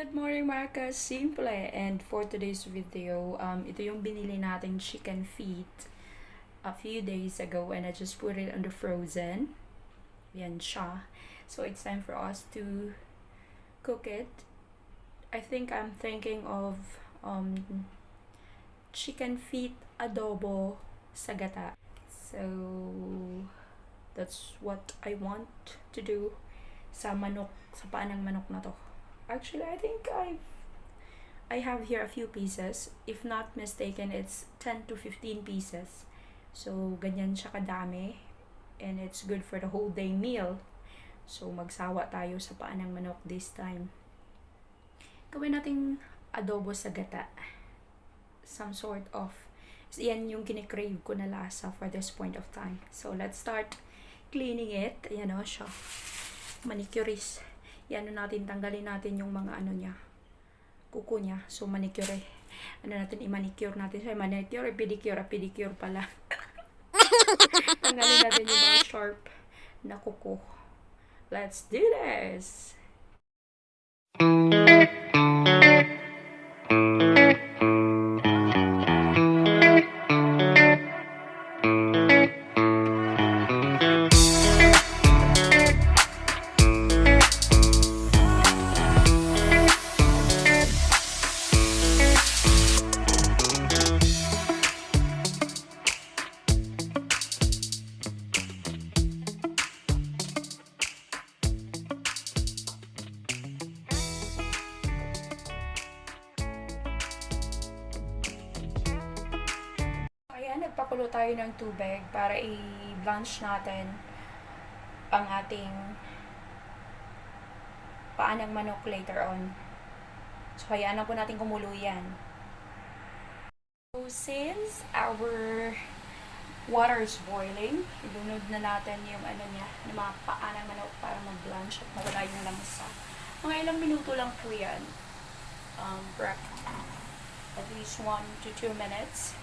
Good morning mga ka-simple! And for today's video, ito yung binili nating chicken feet a few days ago and I just put it on the frozen. Yan siya. So it's time for us to cook it. I think I'm thinking of chicken feet adobo sa gata. So that's what I want to do sa manok, sa paan ng manok na to. Actually, I think I have here a few pieces. If not mistaken, it's 10 to 15 pieces. So, ganyan siya kadami. And it's good for the whole day meal. So, magsawa tayo sa paan ng manok this time. Gawin nating adobo sa gata. Some sort of, yan yung kinikrave ko na lasa for this point of time. So, let's start cleaning it. Ayan o siya. Manicurist. Yan natin, tanggalin natin yung mga ano niya, kuko niya. So, manicure. Ano natin, i-manicure natin siya. Manicure, pedicure pala. Tanggalin natin yung mga sharp na kuko. Let's do this! Nagpakulo tayo ng tubig para i-blanch natin ang ating paan ng manok later on. So, hayaan na po natin kumulo yan. So, since our water is boiling, ilunod na natin yung ano niya, yung mga paan ng manok para mag-blanch at mawala yung lamsa. Mga ilang minuto lang po yan. At least 1 to 2 minutes.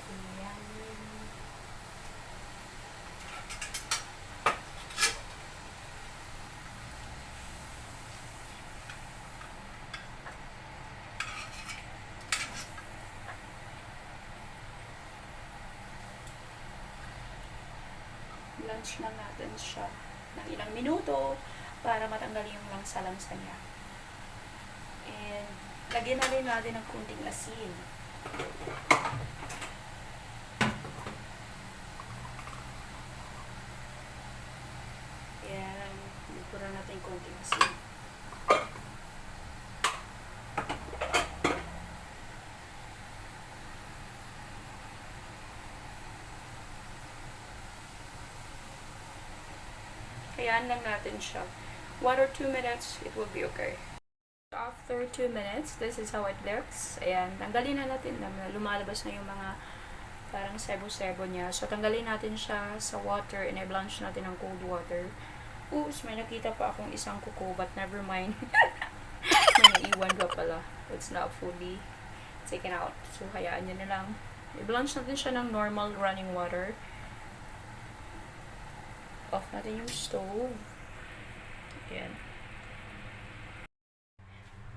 Ayan. Blanch lang natin siya ng ilang minuto para matanggal yung langsa-langsa niya. And lagyan na rin natin ng kunting asin. Yan, likuran natin yung konting asin. Kayaan lang natin siya. 1 or 2 minutes, it will be okay. After 2 minutes, this is how it looks. Ayan, tanggalin na natin. Lumalabas na yung mga parang sebo-sebo niya. So, tanggalin natin siya sa water and i-blanch natin ng cold water. Oops, may nakita pa akong isang kuko, but never mind. May naiwan pa pala. It's not fully taken out. So, hayaan nyo na lang. I-blanch natin siya ng normal running water. Off natin yung stove. Ayan.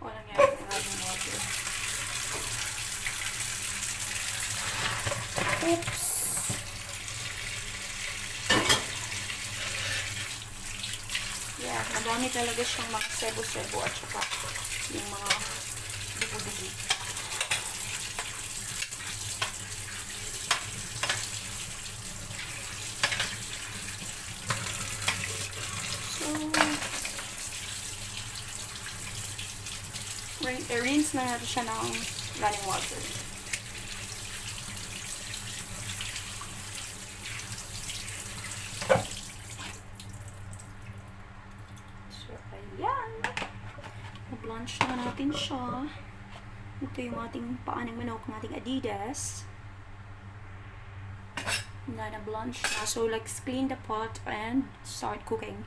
Walang yan ang ating water. Oops! Yeah, madami talaga siyang mga sebo-sebo at saka yung mga dugo-dugo. So, rinse na natin siya ng running water. So, ayan. Na-blanch na natin siya. Ito yung ating paan ng manok, ng ating Adidas. Na-blanch na. So, let's clean the pot and start cooking.